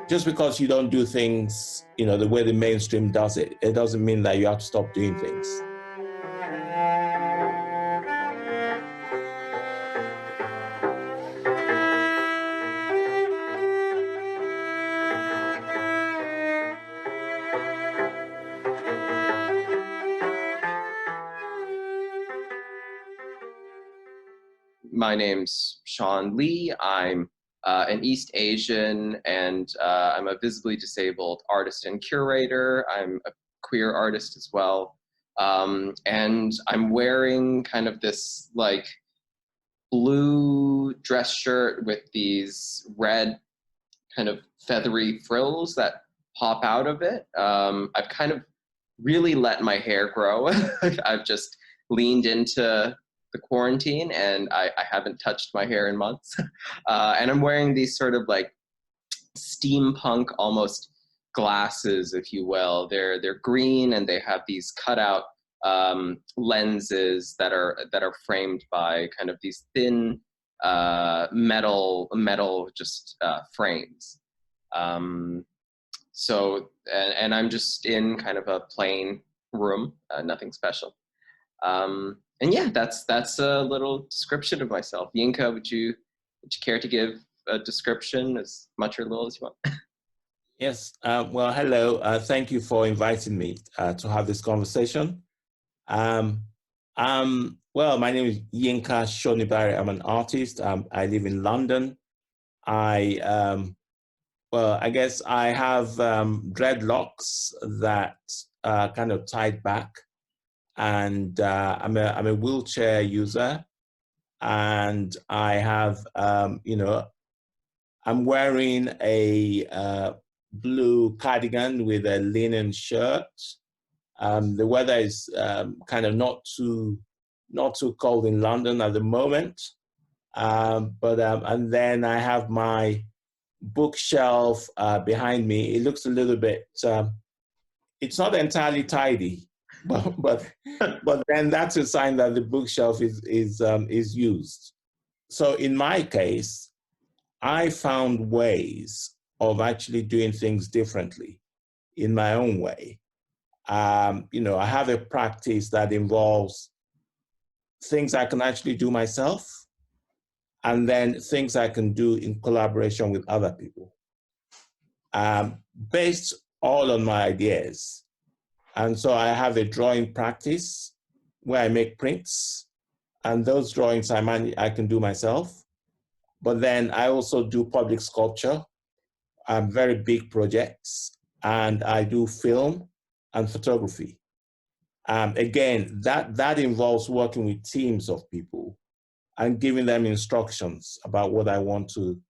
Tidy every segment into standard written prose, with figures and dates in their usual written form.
just because you don't do things, the way the mainstream does it, it doesn't mean that you have to stop doing things. My name's Sean Lee. I'm an East Asian and I'm a visibly disabled artist and curator. I'm a queer artist as well. And I'm wearing kind of this like blue dress shirt with these red kind of feathery frills that pop out of it. I've kind of really let my hair grow. I've just leaned into the quarantine and I haven't touched my hair in months. And I'm wearing these sort of like steampunk almost glasses, if you will. They're green and they have these cutout lenses that are framed by kind of these thin metal just frames. So and I'm just in kind of a plain room, nothing special. And yeah, that's a little description of myself. Yinka, would you care to give a description, as much or little as you want? Yes. Well, hello. Thank you for inviting me to have this conversation. Well, my name is Yinka Shonibare. I'm an artist. I live in London. I guess I have dreadlocks that are kind of tied back. And I'm a wheelchair user, and I have, I'm wearing a blue cardigan with a linen shirt. The weather is kind of not too cold in London at the moment, and then I have my bookshelf behind me. It looks a little bit. It's not entirely tidy. But then that's a sign that the bookshelf is used. So in my case, I found ways of actually doing things differently in my own way. I have a practice that involves things I can actually do myself, and then things I can do in collaboration with other people, based all on my ideas. And so I have a drawing practice where I make prints, and those drawings I can do myself. But then I also do public sculpture, very big projects, and I do film and photography. Again, that involves working with teams of people and giving them instructions about what I want to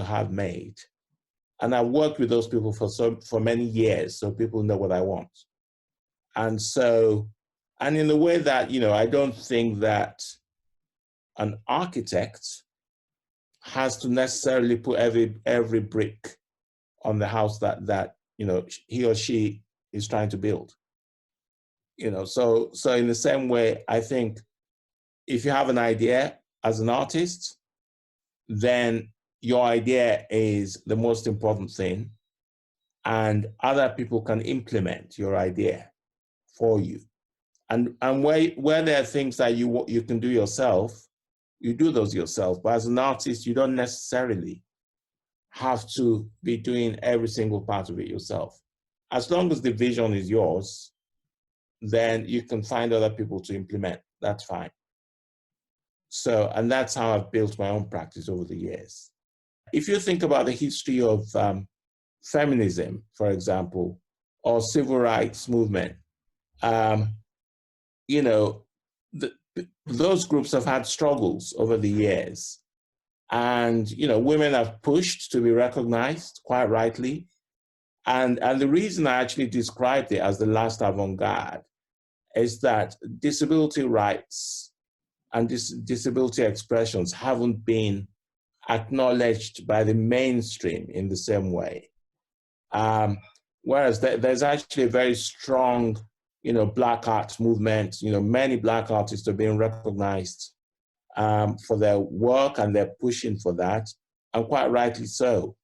have made. And I worked with those people for many years, so people know what I want. And in the way that, I don't think that an architect has to necessarily put every brick on the house that he or she is trying to build. So in the same way, I think if you have an idea as an artist, then your idea is the most important thing, and other people can implement your idea for you. And where there are things that you can do yourself, you do those yourself. But as an artist, you don't necessarily have to be doing every single part of it yourself. As long as the vision is yours, then you can find other people to implement. That's fine. So, and that's how I've built my own practice over the years. If you think about the history of feminism, for example, or civil rights movement, those groups have had struggles over the years. And, women have pushed to be recognized, quite rightly. And the reason I actually described it as the last avant-garde is that disability rights and disability expressions haven't been acknowledged by the mainstream in the same way. Whereas there's actually a very strong, Black art movement. Many Black artists are being recognized for their work, and they're pushing for that, and quite rightly so.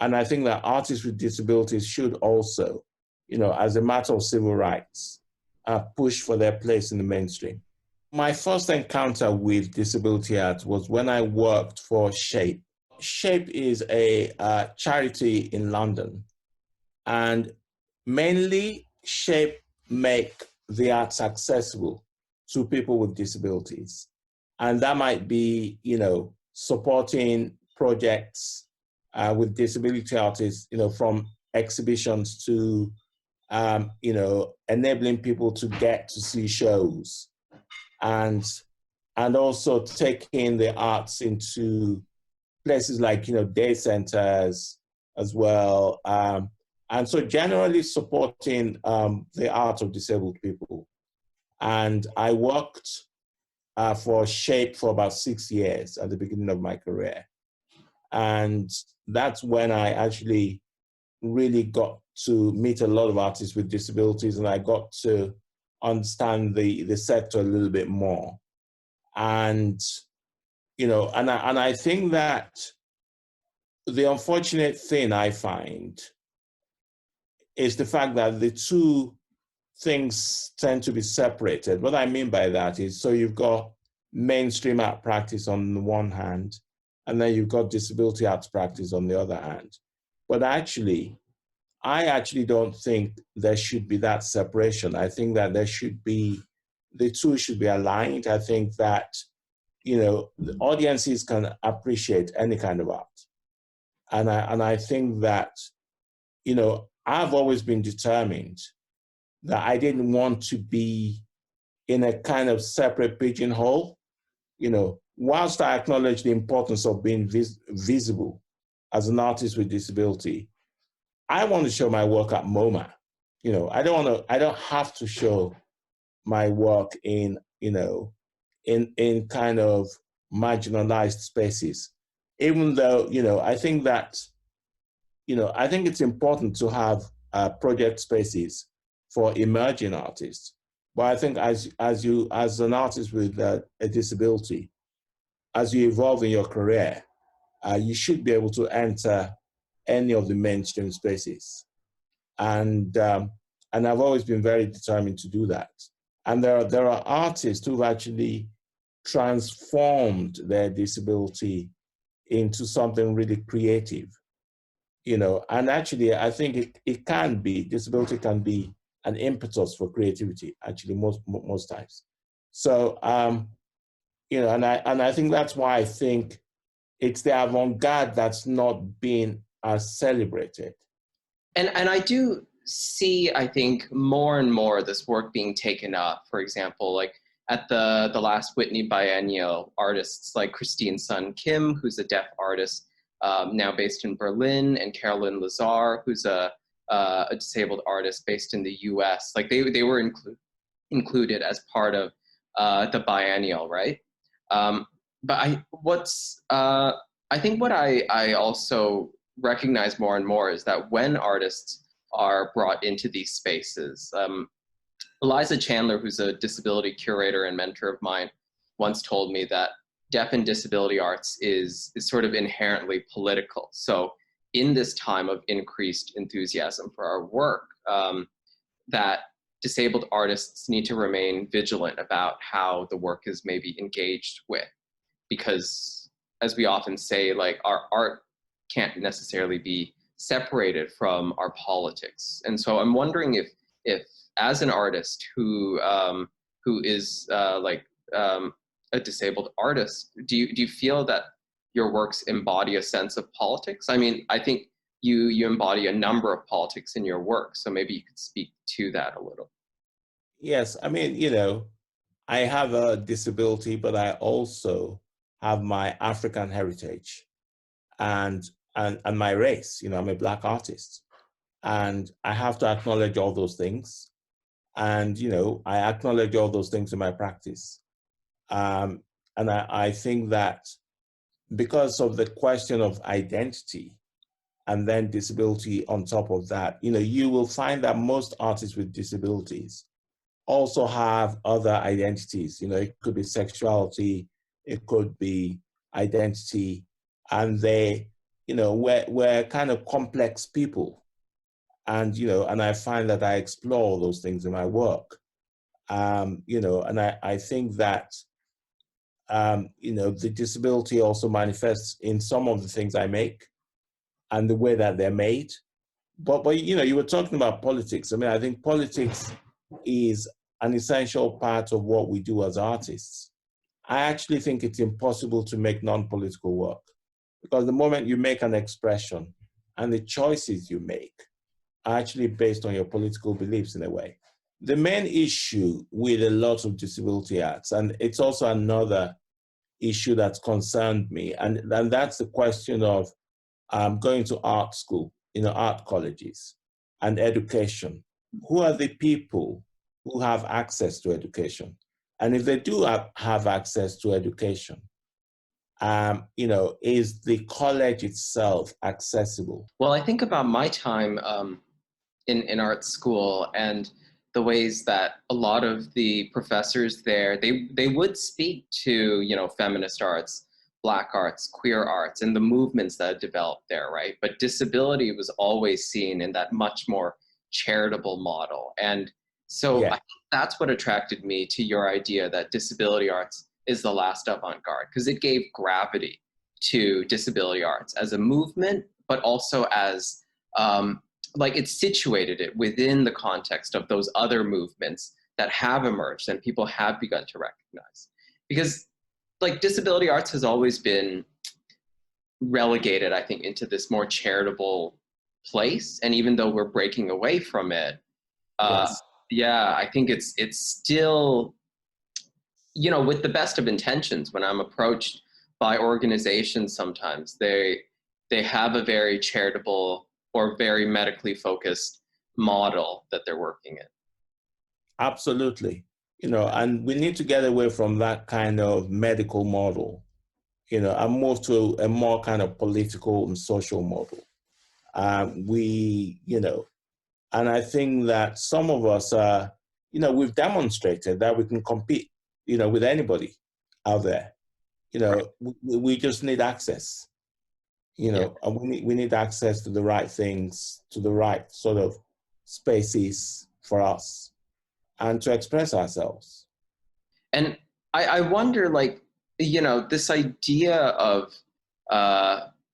And I think that artists with disabilities should also, as a matter of civil rights, push for their place in the mainstream. My first encounter with disability art was when I worked for SHAPE. SHAPE is a charity in London, and mainly SHAPE make the arts accessible to people with disabilities. And that might be, supporting projects with disability artists, from exhibitions to, enabling people to get to see shows, and also taking the arts into places like, day centers as well. And so generally supporting the art of disabled people. And I worked for SHAPE for about 6 years at the beginning of my career. And that's when I actually really got to meet a lot of artists with disabilities, and I got to understand the sector a little bit more. And, and I think that the unfortunate thing I find is the fact that the two things tend to be separated. What I mean by that is, so you've got mainstream art practice on the one hand, and then you've got disability arts practice on the other hand. But I actually don't think there should be that separation. I think that the two should be aligned. I think that, the audiences can appreciate any kind of art. And I think that, I've always been determined that I didn't want to be in a kind of separate pigeonhole. Whilst I acknowledge the importance of being visible as an artist with disability, I want to show my work at MoMA. I don't have to show my work in kind of marginalized spaces. Even though, I think that, I think it's important to have project spaces for emerging artists. But I think as an artist with a disability, as you evolve in your career, you should be able to enter any of the mainstream spaces. And I've always been very determined to do that. And there are artists who've actually transformed their disability into something really creative. And actually I think disability can be an impetus for creativity, actually, most times. So, and I think that's why I think it's the avant-garde that's not being as celebrated. And I do see, I think, more and more this work being taken up. For example, like at the last Whitney Biennial, artists like Christine Sun Kim, who's a deaf artist, now based in Berlin, and Carolyn Lazar, who's a disabled artist based in the US. Like they were included as part of the biennial, right? But I think what I also recognize more and more is that when artists are brought into these spaces, Eliza Chandler, who's a disability curator and mentor of mine, once told me that deaf and disability arts is sort of inherently political. So in this time of increased enthusiasm for our work, that disabled artists need to remain vigilant about how the work is maybe engaged with. Because as we often say, like our art can't necessarily be separated from our politics. And so I'm wondering if as an artist who is a disabled artist, do you feel that your works embody a sense of politics? I mean, I think you embody a number of politics in your work, so maybe you could speak to that a little. Yes, I mean, I have a disability, but I also have my African heritage and my race. I'm a Black artist, and I have to acknowledge all those things. And, I acknowledge all those things in my practice. And I think that because of the question of identity and then disability on top of that, you will find that most artists with disabilities also have other identities. It could be sexuality, it could be identity, and they we're kind of complex people. And, and I find that I explore those things in my work. And I think that, the disability also manifests in some of the things I make and the way that they're made. But you were talking about politics. I mean, I think politics is an essential part of what we do as artists. I actually think it's impossible to make non-political work, because the moment you make an expression and the choices you make are actually based on your political beliefs in a way. The main issue with a lot of disability arts, and it's also another issue that's concerned me, and that's the question of going to art school, art colleges and education. Who are the people who have access to education? And if they do have access to education, is the college itself accessible? Well, I think about my time in art school and the ways that a lot of the professors there, they would speak to, feminist arts, Black arts, queer arts, and the movements that developed there, right? But disability was always seen in that much more charitable model. And so Yeah. I think that's what attracted me to your idea that disability arts is the last avant-garde, because it gave gravity to disability arts as a movement, but also as it situated it within the context of those other movements that have emerged and people have begun to recognize. Because disability arts has always been relegated, I think, into this more charitable place. And even though we're breaking away from it, Yes. I think it's still, with the best of intentions, when I'm approached by organizations, sometimes they have a very charitable or very medically focused model that they're working in. Absolutely. And we need to get away from that kind of medical model, and move to a more kind of political and social model. And I think that some of us, we've demonstrated that we can compete, with anybody out there. We just need access, and we need access to the right things, to the right sort of spaces for us, and to express ourselves. And I wonder, this idea of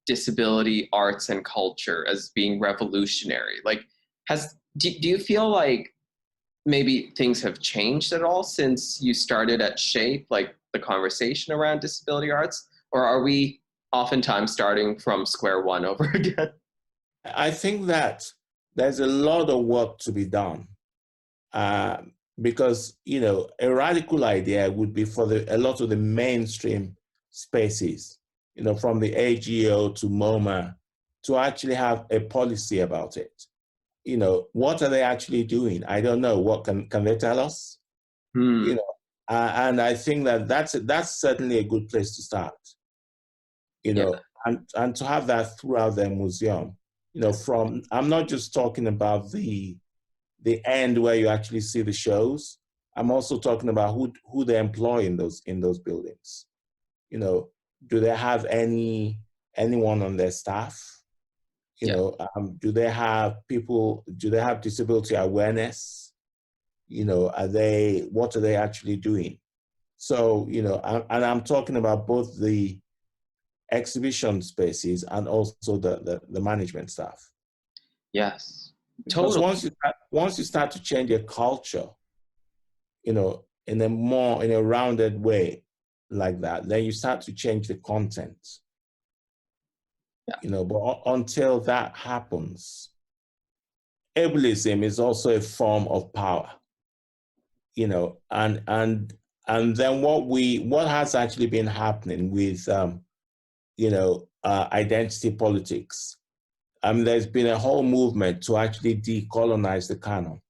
disability arts and culture as being revolutionary, do you feel like maybe things have changed at all since you started at SHAPE, the conversation around disability arts? Or are we oftentimes starting from square one over again? I think that there's a lot of work to be done. Because, a radical idea would be for a lot of the mainstream spaces, from the AGO to MoMA, to actually have a policy about it. What are they actually doing? I don't know. What can they tell us? And I think that's certainly a good place to start. And to have that throughout their museum. I'm not just talking about the end where you actually see the shows. I'm also talking about who they employ in those buildings. Do they have anyone on their staff? Do they have people? Do they have disability awareness? What are they actually doing? So, and I'm talking about both the exhibition spaces and also the management staff. Yes. Because Totally. once you start to change a culture, in a rounded way like that, then you start to change the content. But until that happens, ableism is also a form of power. And then what has actually been happening with identity politics. There's been a whole movement to actually decolonize the canon.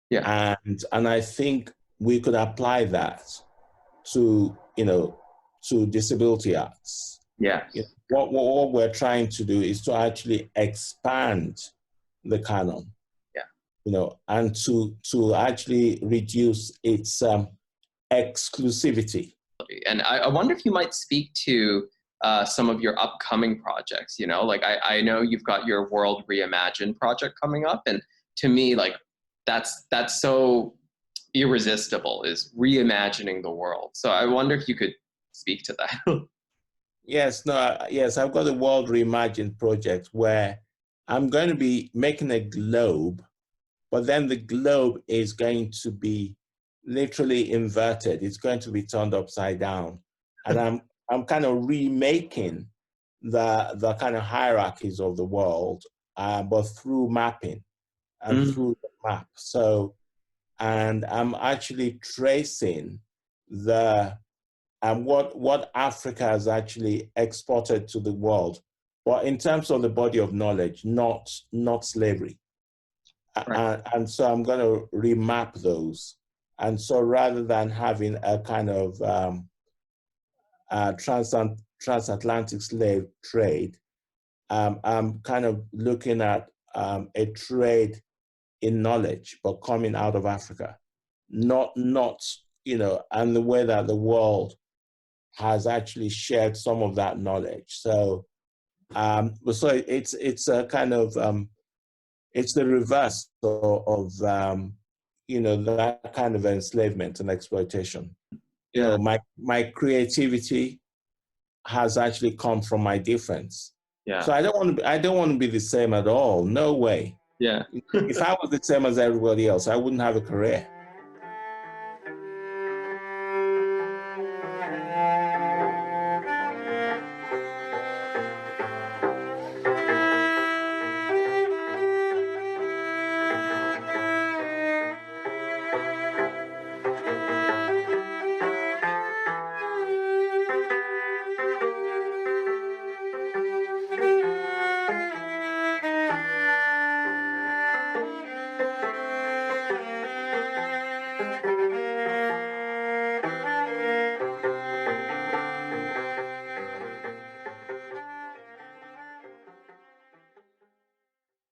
Yeah. And I think we could apply that to disability arts. Yeah. What we're trying to do is to actually expand the canon. Yeah. And to actually reduce its exclusivity. And I wonder if you might speak to some of your upcoming projects, you know, like I know you've got your World Reimagined project coming up, and to me, like that's so irresistible, is reimagining the world. So I wonder if you could speak to that. Yes, no, yes, I've got the World Reimagined project where I'm going to be making a globe, but then the globe is going to be literally inverted. It's going to be turned upside down. And I'm kind of remaking the kind of hierarchies of the world, but through mapping and through the map. So, and I'm actually tracing the what Africa has actually exported to the world, but in terms of the body of knowledge, not slavery. Right. And so I'm going to remap those. And so rather than having a kind of transatlantic slave trade, I'm kind of looking at a trade in knowledge, but coming out of Africa, not you know, and the way that the world has actually shared some of that knowledge. So, so it's a kind of it's the reverse of you know, that kind of enslavement and exploitation. You know, my creativity has actually come from my difference. Yeah. So I don't want to be the same at all. No way. Yeah. If I was the same as everybody else, I wouldn't have a career.